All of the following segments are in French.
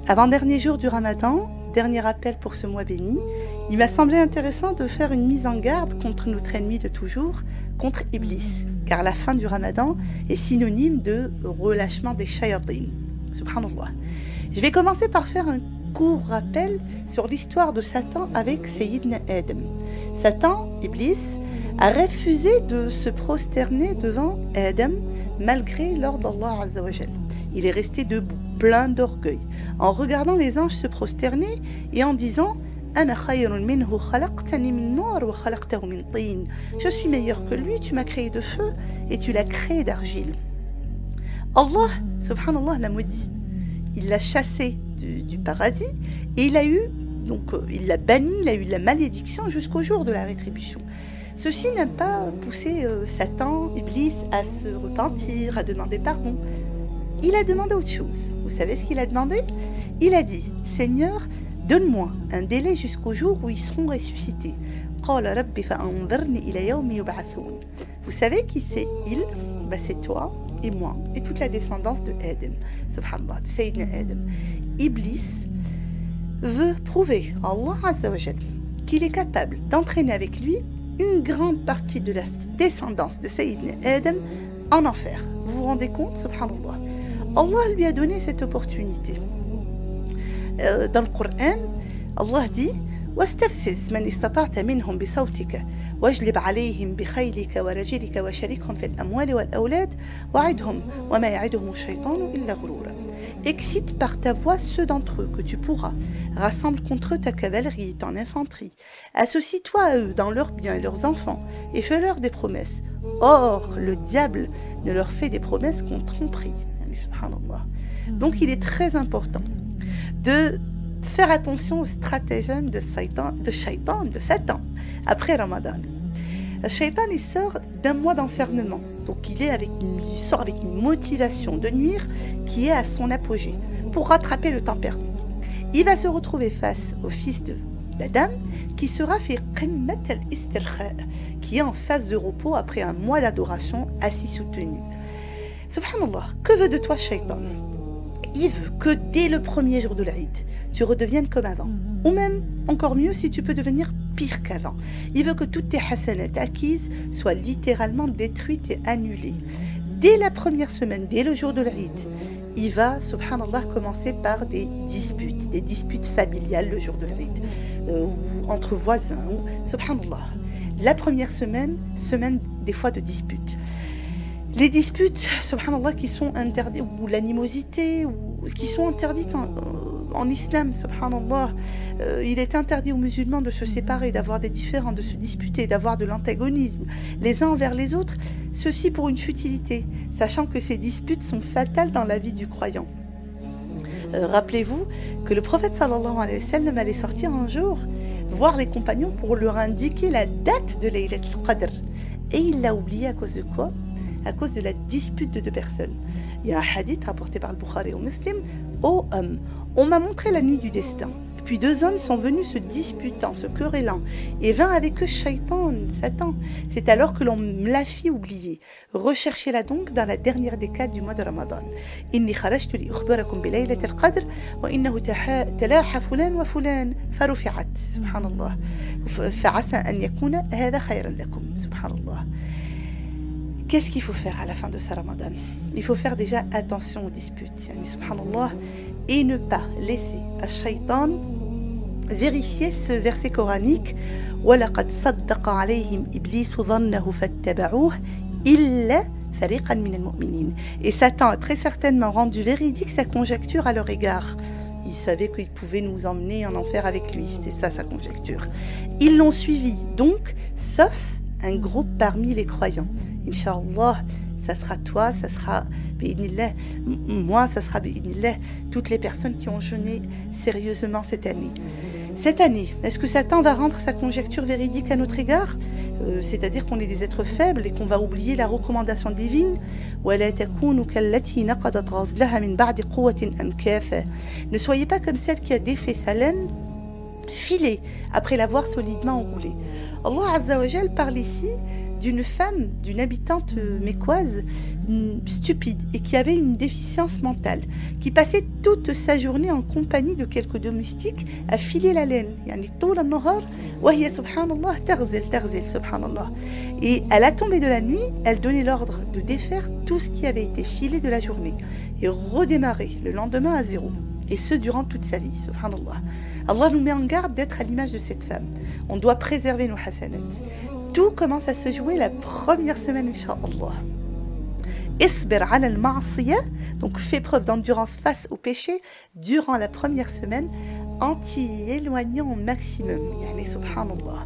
Avant-dernier jour du Ramadan, dernier appel pour ce mois béni, il m'a semblé intéressant de faire une mise en garde contre notre ennemi de toujours, contre Iblis, car la fin du Ramadan est synonyme de relâchement des shayatin. Subhanallah. Je vais commencer par faire un court rappel sur l'histoire de Satan avec Sayyidina Adam. Satan, Iblis, a refusé de se prosterner devant Adam malgré l'ordre d'Allah Azza wa Jal. Il est resté debout, plein d'orgueil, en regardant les anges se prosterner et en disant « Je suis meilleur que lui, tu m'as créé de feu et tu l'as créé d'argile. » Allah, subhanallah, l'a maudit. Il l'a chassé du paradis et il l'a banni, il a eu la malédiction jusqu'au jour de la rétribution. Ceci n'a pas poussé Satan, Iblis, à se repentir, à demander pardon. Il a demandé autre chose. Vous savez ce qu'il a demandé? Il a dit « Seigneur, donne-moi un délai jusqu'au jour où ils seront ressuscités. » Vous savez qui c'est il? C'est toi et moi et toute la descendance de Adam. Subhanallah, de Sayyidina Adam. Iblis veut prouver à Allah Azza wa Jal qu'il est capable d'entraîner avec lui une grande partie de la descendance de Sayyidina Adam en enfer. Vous vous rendez compte? Subhanallah. Allah lui a donné cette opportunité. Dans le Coran, Allah dit واستفزز من استطعت منهم بصوتك واجلب عليهم بخيلك ورجلك وشركهم في الأموال والأولاد وعدهم وما يعدهم الشيطان إلا غرورا. Excite par ta voix ceux d'entre eux que tu pourras. Rassemble contre eux ta cavalerie, ton infanterie. Associe-toi à eux dans leurs biens et leurs enfants et fais-leur des promesses. Or, le diable ne leur fait des promesses qu'en tromperie. Subhanallah. Donc, il est très important de faire attention aux stratagèmes de Satan après Ramadan. Le Shaitan, il sort d'un mois d'enfermement. Donc il sort avec une motivation de nuire qui est à son apogée pour rattraper le temps perdu. Il va se retrouver face au fils d'Adam qui sera fait qimmat al-istirkha, qui est en phase de repos après un mois d'adoration assis soutenu. Subhanallah, que veut de toi Shaitan? Il veut que dès le premier jour de l'Aïd, tu redeviennes comme avant. Ou même, encore mieux, si tu peux devenir pire qu'avant. Il veut que toutes tes hasanat acquises soient littéralement détruites et annulées. Dès la première semaine, dès le jour de l'Aïd, il va, subhanallah, commencer par des disputes familiales le jour de l'Aïd, entre voisins, subhanallah. La première semaine des fois de disputes. Les disputes, subhanallah, qui sont interdites, ou l'animosité, qui sont interdites en islam, subhanallah. Il est interdit aux musulmans de se séparer, d'avoir des différends, de se disputer, d'avoir de l'antagonisme, les uns envers les autres, ceci pour une futilité, sachant que ces disputes sont fatales dans la vie du croyant. Rappelez-vous que le prophète sallallahu alayhi wa sallam allait sortir un jour, voir les compagnons pour leur indiquer la date de Laylat al-Qadr. Et il l'a oublié à cause de quoi? À cause de la dispute de deux personnes. Il y a un hadith rapporté par le Bukhari et Muslim. Ô homme, on m'a montré la nuit du destin. Puis deux hommes sont venus se disputant, se querellant, et vint avec eux Shaitan, Satan. C'est alors que l'on me l'a fit oublier. Recherchez-la donc dans la dernière décade du mois de Ramadan. Inni kharajtu li ukhbirakum bi laylat al-qadr wa innahu talaha fulan wa fulan farufi'at. Subhanallah. Fa'asa an yakuna hadha khayran lakum. Subhanallah. Qu'est-ce qu'il faut faire à la fin de ce Ramadan? Il faut faire déjà attention aux disputes, subhanallah, et ne pas laisser à Shaitan vérifier ce verset coranique وَلَقَدْ صَدَّقَ عَلَيْهِمْ إِبْلِيسُ ظَنَّهُ فَاتَّبَعُوهُ إِلَّا فَرِيقًا مِنَ الْمُؤْمِنِينَ. Et Satan a très certainement rendu véridique sa conjecture à leur égard. Il savait qu'il pouvait nous emmener en enfer avec lui, c'est ça sa conjecture. Ils l'ont suivi, donc, sauf un groupe parmi les croyants. Inch'Allah, ça sera toi, ça sera bi'idnillah, moi, ça sera bi'idnillah, toutes les personnes qui ont jeûné sérieusement cette année. Cette année, est-ce que Satan va rendre sa conjecture véridique à notre égard? C'est-à-dire qu'on est des êtres faibles et qu'on va oublier la recommandation divine. Ne soyez pas comme celle qui a défait sa laine, filée, après l'avoir solidement enroulée. Allah Azza wa Jal parle ici d'une femme, d'une habitante mécoise stupide et qui avait une déficience mentale, qui passait toute sa journée en compagnie de quelques domestiques à filer la laine. Et à la tombée de la nuit, elle donnait l'ordre de défaire tout ce qui avait été filé de la journée et redémarrer le lendemain à zéro. Et ce, durant toute sa vie, subhanallah. Allah nous met en garde d'être à l'image de cette femme. On doit préserver nos hasanats. Tout commence à se jouer la première semaine, incha'Allah. Isbir ala al-ma'asiyah, donc fais preuve d'endurance face au péché durant la première semaine en t'y éloignant au maximum. Yani, subhanallah.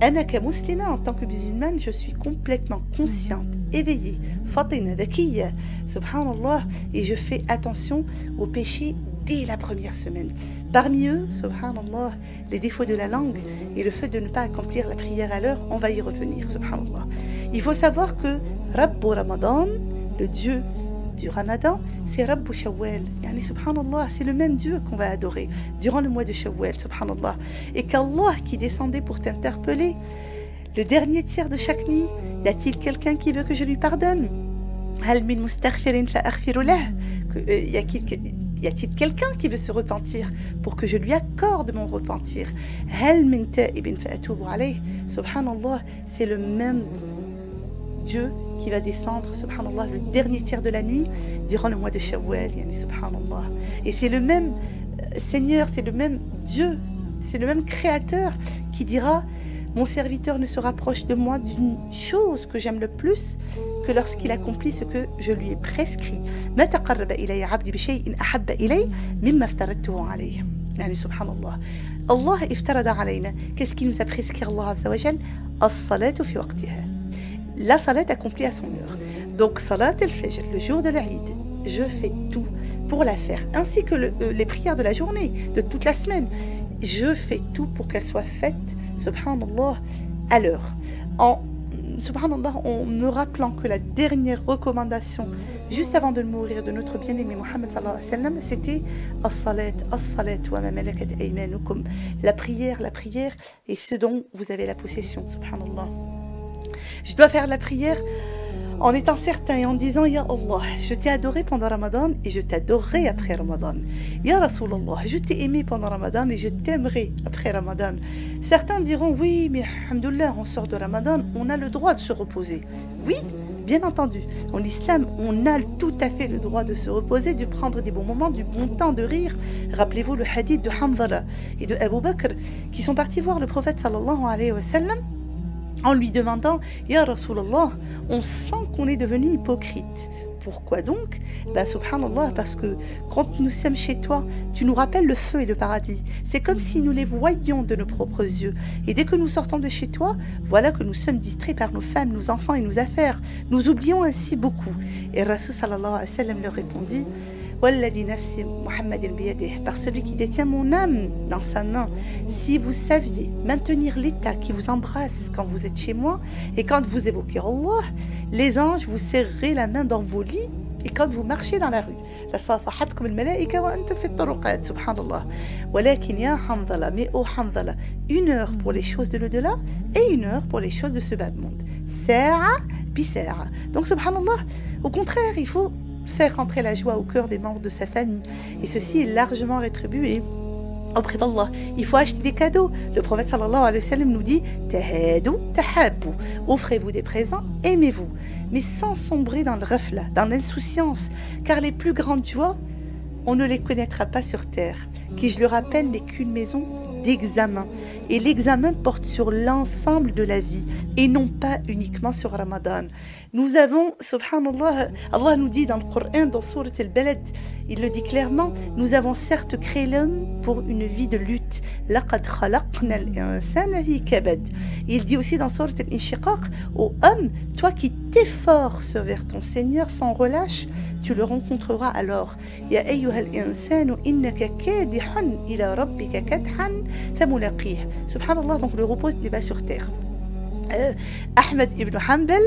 Ana ka muslima, en tant que musulmane, je suis complètement consciente, éveillée, fatina, dhakiya, subhanallah, et je fais attention au péché dès la première semaine. Parmi eux, subhanallah, les défauts de la langue et le fait de ne pas accomplir la prière à l'heure, on va y revenir, subhanallah. Il faut savoir que Rabbu Ramadan, le Dieu du Ramadan, c'est Rabbu Shawwal. Yani, subhanallah, c'est le même Dieu qu'on va adorer durant le mois de Shawwal, subhanallah. Et qu'Allah qui descendait pour t'interpeller, le dernier tiers de chaque nuit, y a-t-il quelqu'un qui veut que je lui pardonne? Hal min mustaghfirin fa aghfiru lah? Y a-t-il quelqu'un qui veut se repentir pour que je lui accorde mon repentir? Hal min ta'ibin fa atubu alayh? Subhanallah, c'est le même Dieu qui va descendre, subhanallah, le dernier tiers de la nuit durant le mois de Shawwal, yani, subhanallah. Et c'est le même Seigneur, c'est le même Dieu, c'est le même Créateur qui dira: mon serviteur ne se rapproche de moi d'une chose que j'aime le plus que lorsqu'il accomplit ce que je lui ai prescrit. Ma taqarraba ilayya 'abdi bi shay'in ahabba ilayya mimma aftaradtuhu alayhi. Yani, subhanallah. Allah iftarada alayna. Qu'est-ce qu'il nous a prescrit, Allah Azza wa Jal? As-salatu fi waqtiha. La salat accomplie à son heure. Donc, salat al-fajr, le jour de l'Aïd, je fais tout pour la faire, ainsi que les prières de la journée, de toute la semaine. Je fais tout pour qu'elle soit faite, subhanallah, à l'heure. Subhanallah, en me rappelant que la dernière recommandation, juste avant de mourir, de notre bien-aimé Mohammed sallallahu alayhi wa sallam, c'était as-salat, as-salat wa ma malakat aymanukum, la prière, et ce dont vous avez la possession, subhanallah. Je dois faire la prière en étant certain et en disant: Ya Allah, je t'ai adoré pendant Ramadan et je t'adorerai après Ramadan. Ya Rasulallah, je t'ai aimé pendant Ramadan et je t'aimerai après Ramadan. Certains diront: oui, mais alhamdoulilah, on sort de Ramadan, on a le droit de se reposer. Oui, bien entendu. En islam, on a tout à fait le droit de se reposer, de prendre des bons moments, du bon temps, de rire. Rappelez-vous le hadith de Hamdala et de Abu Bakr qui sont partis voir le prophète sallallahu alayhi wa sallam en lui demandant: Ya Rasulallah, on sent qu'on est devenu hypocrite. Pourquoi donc? Subhanallah, parce que quand nous sommes chez toi, tu nous rappelles le feu et le paradis. C'est comme si nous les voyions de nos propres yeux. Et dès que nous sortons de chez toi, voilà que nous sommes distraits par nos femmes, nos enfants et nos affaires. Nous oublions ainsi beaucoup. Et Rasul sallallahu alayhi wa sallam leur répondit: Walladhi nafsi Muhammadin biyadih, par celui qui détient mon âme dans sa main, si vous saviez maintenir l'état qui vous embrasse quand vous êtes chez moi et quand vous évoquez Allah, les anges vous serreraient la main dans vos lits et quand vous marchez dans la rue. La safahatkum al-malaika wa antum fi at-turuqat, subhanallah. Walakin ya Hamdala, mais oh Hamdala, 1 heure pour les choses de l'au-delà et 1 heure pour les choses de ce bas monde. Sa'a bi sa'a. Donc subhanallah, au contraire, il faut faire rentrer la joie au cœur des membres de sa famille. Et ceci est largement rétribué auprès d'Allah. Il faut acheter des cadeaux. Le prophète sallallahu alayhi wa sallam nous dit: Tahadou, tahabou. Offrez-vous des présents, aimez-vous. Mais sans sombrer dans le rafla, dans l'insouciance. Car les plus grandes joies, on ne les connaîtra pas sur terre. Qui, je le rappelle, n'est qu'une maison d'examen. Et l'examen porte sur l'ensemble de la vie et non pas uniquement sur Ramadan. Nous avons, subhanallah, Allah nous dit dans le Coran, dans Surat al-Balad, il le dit clairement, nous avons certes créé l'homme pour une vie de lutte. Laqad khalaqna al-insana fi kabad. Il dit aussi dans Surat al-Inshiqaq: ô homme, toi qui t'efforces vers ton Seigneur sans relâche, tu le rencontreras alors. Ya ayyuhal insanu innaka kadihun ila rabbika kadhan famulaqih. Subhanallah, donc le repos n'est pas sur terre. Ahmed ibn Hanbal,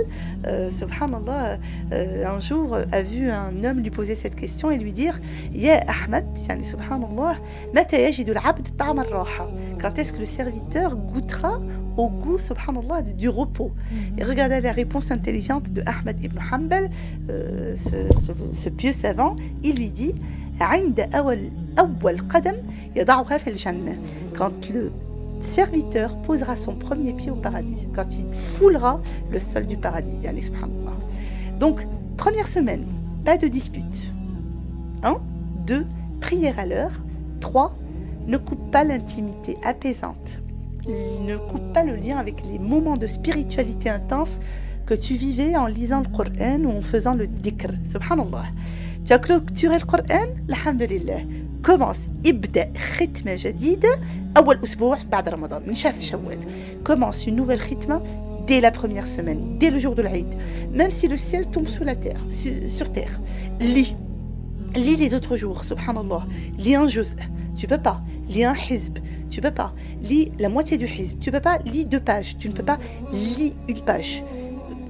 subhanallah, un jour a vu un homme lui poser cette question et lui dire Ya Ahmed, yani subhanallah, mata yajidu al-abd ta'am al-raha. Quand est-ce que le serviteur goûtera au goût, subhanallah, du repos? Et regardez la réponse intelligente de Ahmed ibn Hanbal, ce pieux savant, il lui dit عند أول قدم يضعها في الجنة. Quand le serviteur posera son premier pied au paradis, quand il foulera le sol du paradis, yani subhanallah. Donc, première semaine, pas de dispute. 1, 2, prière à l'heure. 3, ne coupe pas l'intimité apaisante. Ne coupe pas le lien avec les moments de spiritualité intense que tu vivais en lisant le Coran ou en faisant le dhikr. Subhanallah. Tu as clôturé le Coran, alhamdulillah. Commence ابدأ ختمة جديدة أول أسبوع بعد رمضان من شهر شوال. Commence une nouvelle khitma dès la première semaine, dès le jour de l'Aïd, même si le ciel tombe sous la terre, sur terre. Lis les autres jours, subhanallah. Lis un juz, tu peux pas. Lis un hizb, tu peux pas. Lis la moitié du hizb, tu peux pas. Lis 2 pages, tu ne peux pas. Lis une page.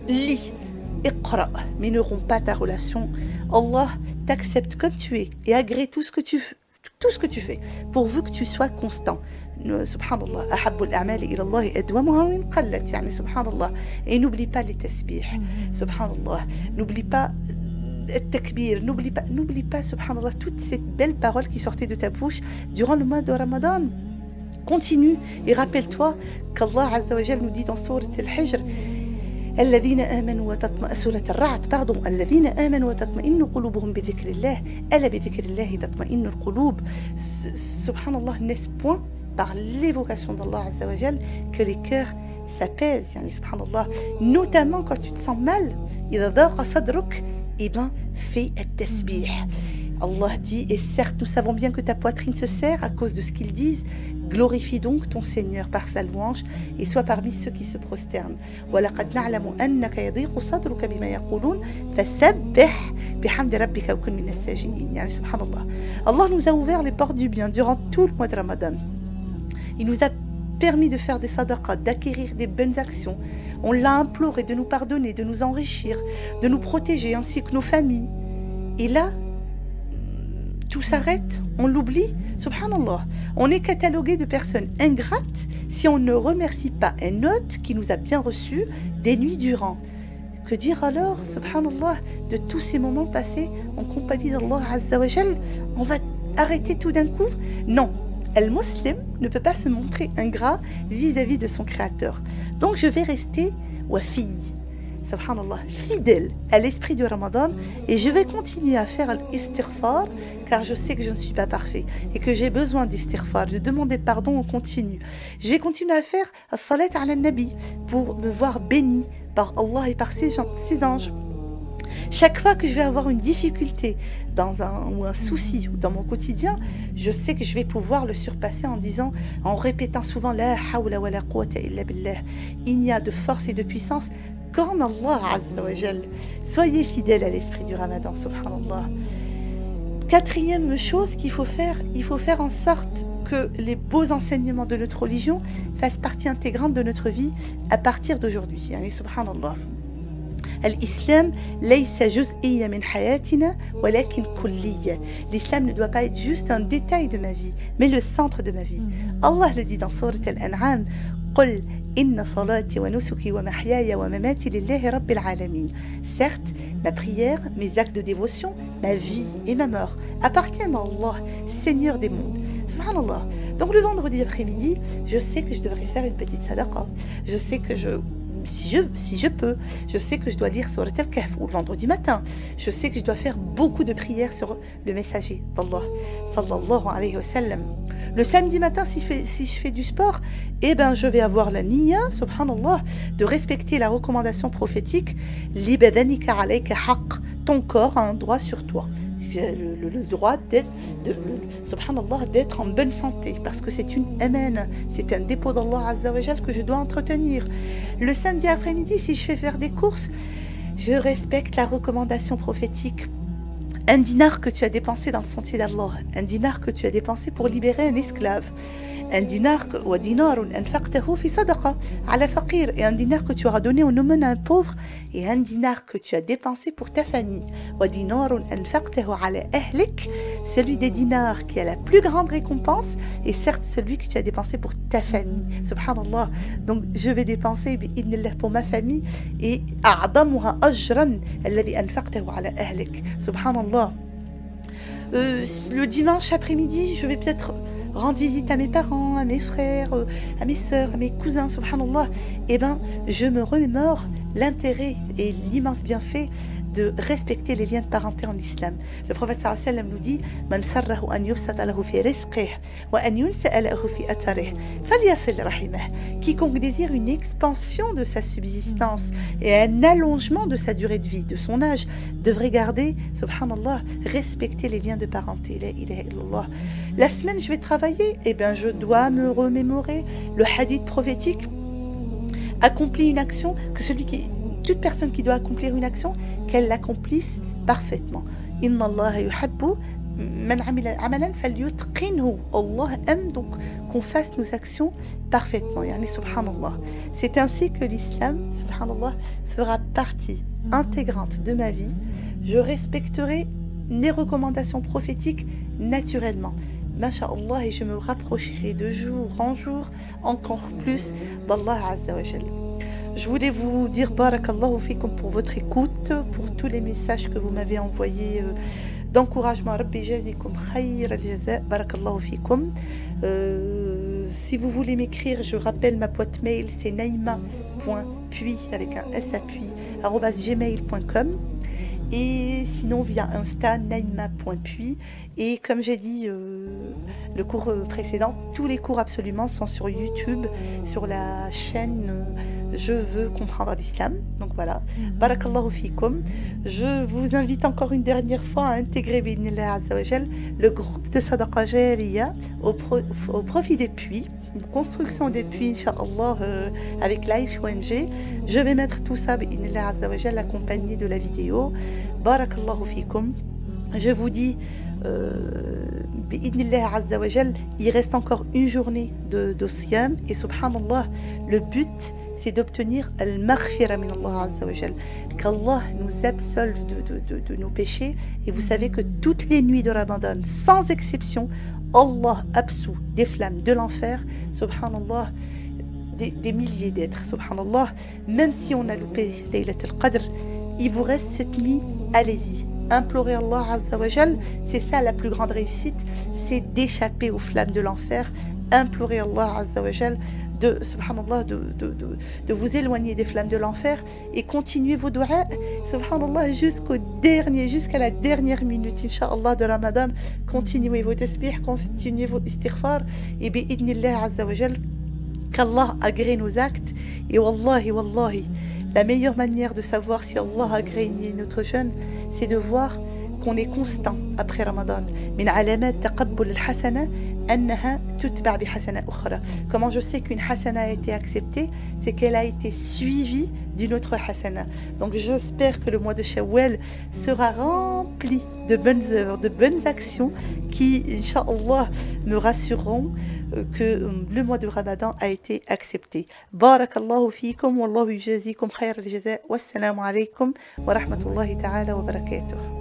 Lis. Iqra, mais ne romps pas ta relation. Allah t'accepte comme tu es et agrée tout ce que tu fais, pourvu que tu sois constant. Subhanallah, ahabbul a'mali ila Allah adwamuha wa in qallat, yani subhanallah. Et n'oublie pas les tasbih, subhanallah. N'oublie pas le takbir, n'oublie pas, subhanallah, toutes ces belles paroles qui sortaient de ta bouche durant le mois de Ramadan. Continue et rappelle-toi qu'Allah Azza wa Jal nous dit dans Sourate Al-Hijr الذين آمنوا وتطمئن سورة الرعد الذين آمنوا وتطمئن قلوبهم بذكر الله ألا بذكر الله تطمئن القلوب. Subhanallah, n'est-ce point par l'évocation d'Allah Azza wa Jal que les cœurs s'apaisent, yani subhanallah, notamment quand tu te sens mal. إذا ضاق صدرك, eh ben fais التسبيح. Allah dit, et certes nous savons bien que ta poitrine se serre à cause de ce qu'ils disent. Glorifie donc ton Seigneur par sa louange et sois parmi ceux qui se prosternent. وَلَقَدْ نَعْلَمُ أَنَّكَ يَضِيقُ صَدْرُكَ بِمَا يَقُولُونَ فَسَبِّحْ بِحَمْدِ رَبِّكَ وَكُن مِنَ السَّاجِدِينَ. Yani subhanallah. Allah nous a ouvert les portes du bien durant tout le mois de Ramadan. Il nous a permis de faire des sadaqas, d'acquérir des bonnes actions. On l'a imploré de nous pardonner, de nous enrichir, de nous protéger ainsi que nos familles. Et là, tout s'arrête, on l'oublie, subhanallah. On est catalogué de personnes ingrates si on ne remercie pas un hôte qui nous a bien reçus des nuits durant. Que dire alors, subhanallah, de tous ces moments passés en compagnie d'Allah Azza wa Jal? On va arrêter tout d'un coup? Non, le musulman ne peut pas se montrer ingrat vis-à-vis de son créateur. Donc je vais rester wafi, subhanallah, fidèle à l'esprit du Ramadan, et je vais continuer à faire l'istighfar car je sais que je ne suis pas parfait et que j'ai besoin d'istighfar, de demander pardon en continu. Je vais continuer à faire as-salat ala nabi pour me voir béni par Allah et par ses anges. Chaque fois que je vais avoir une difficulté ou un souci dans mon quotidien, je sais que je vais pouvoir le surpasser en répétant souvent la hawla wa la quwwata illa billah. Il n'y a de force et de puissance qu'en Allah Azza wa Jal. Soyez fidèles à l'esprit du Ramadan, subhanallah. Quatrième chose qu'il faut faire, il faut faire en sorte que les beaux enseignements de notre religion fassent partie intégrante de notre vie à partir d'aujourd'hui. Yani subhanallah. L'islam ne doit pas être juste un détail de ma vie, mais le centre de ma vie. Allah le dit dans Sourate Al-An'am, قل إن صلاتي ونسكي ومحياي ومماتي لله رب العالمين. Certes, ma prière, mes actes de dévotion, ma vie et ma mort appartiennent à Allah, Seigneur des mondes. Subhanallah. Donc le vendredi après-midi, je sais que je devrais faire une petite sadaqa. Je sais que si je peux, je sais que je dois lire Surat Al-Kahf, ou le vendredi matin. Je sais que je dois faire beaucoup de prières sur le messager d'Allah, sallallahu alayhi wa sallam. Le samedi matin, si je fais du sport, eh ben, je vais avoir la niya, subhanallah, de respecter la recommandation prophétique, li badanika alayka haqq, ton corps a un droit sur toi. Le droit d'être en bonne santé, parce que c'est une amana, c'est un dépôt d'Allah Azza wa Jal que je dois entretenir. Le samedi après-midi, si je fais faire des courses, je respecte la recommandation prophétique. un dinar que tu as dépensé dans le sentier d'Allah, un dinar que tu as dépensé pour libérer un esclave, un dinar et un dinar que tu auras donné en aumône à un pauvre, et un dinar que tu as dépensé pour ta famille, celui des dinars qui a la plus grande récompense, et certes celui que tu as dépensé pour ta famille. Subhanallah. Donc je vais dépenser pour ma famille, et subhanallah. Le dimanche après-midi, je vais peut-être rendre visite à mes parents, à mes frères, à mes sœurs, à mes cousins, subhanallah. Eh bien, je me remémore l'intérêt et l'immense bienfait de respecter les liens de parenté en islam. Le prophète sallallahu alayhi wa sallam nous dit Man sarrahu an yubsata lahu fi rizqihi wa an yunsa'a lahu fi atharihi falyasil rahimah. Quiconque désire une expansion de sa subsistance et un allongement de sa durée de vie, de son âge, devrait garder, subhanallah, respecter les liens de parenté. La ilaha illallah. La semaine, je vais travailler, eh bien, je dois me remémorer le hadith prophétique. Accomplis une action, toute personne qui doit accomplir une action, qu'elle l'accomplisse parfaitement. Inna Allah yuhabbu man amila amalan falyutqinhu. Allah aime donc qu'on fasse nos actions parfaitement. Yani subhanallah. C'est ainsi que l'islam, subhanallah, fera partie intégrante de ma vie. Je respecterai les recommandations prophétiques naturellement. Masha'Allah, et je me rapprocherai de jour en jour encore plus d'Allah Azza wa Jal. Je voulais vous dire barakallahu fikum pour votre écoute, pour tous les messages que vous m'avez envoyés d'encouragement. Rabbi jazikum khayr al-jaza, barakallahu fikum. Si vous voulez m'écrire, je rappelle ma boîte mail, c'est naima.puis avec un s appui @gmail.com. Et sinon via Insta, naima.puis. Et comme j'ai dit le cours précédent, tous les cours absolument sont sur YouTube, sur la chaîne Je veux comprendre l'islam. Donc voilà, barakallahu fikum. Je vous invite encore une dernière fois à intégrer bi'idhnillah azza wa jal le groupe de Sadaqa Jariya au profit des puits, construction des puits, Inch'Allah, avec Life ONG. Je vais mettre tout ça bi'idhnillah azza wa jal accompagné de la vidéo. Barakallahu fikum. Je vous dis bi'idhnillah azza wa jal, il reste encore une journée de siyam, et subhanallah, le but c'est d'obtenir al-maghfira min Allah azza wa jal, qu'Allah nous absolve de nos péchés. Et vous savez que toutes les nuits de Ramadan, sans exception, Allah absout des flammes de l'enfer, subhanallah, des milliers d'êtres, subhanallah. Même si on a loupé Laylat al-Qadr, il vous reste cette nuit, allez-y. Implorer Allah azza wa jal, c'est ça la plus grande réussite, c'est d'échapper aux flammes de l'enfer. Implorer Allah azza wa jal subhanallah, de vous éloigner des flammes de l'enfer, et continuez vos doigts, subhanallah, jusqu'à la dernière minute, incha'Allah, de Ramadan. Continuez vos tasbih, continuez vos istighfar, et bi'idhnillah azza wa jal, qu'Allah agrée nos actes. Et wallahi, la meilleure manière de savoir si Allah a agréé notre jeûne, c'est de voir qu'on est constant après Ramadan. Min alamat taqabbul al-hasana annaha tutba' bi hasana ukhra. Comment je sais qu'une hasana a été acceptée? C'est qu'elle a été suivie d'une autre hasana. Donc j'espère que le mois de Shawwal sera rempli de bonnes œuvres, de bonnes actions qui, incha'Allah, me rassureront que le mois de Ramadan a été accepté. Barakallahu fikum, wallahu yujazikum khayr al-jaza, wassalamu alaykum wa rahmatullahi ta'ala wa barakatuh.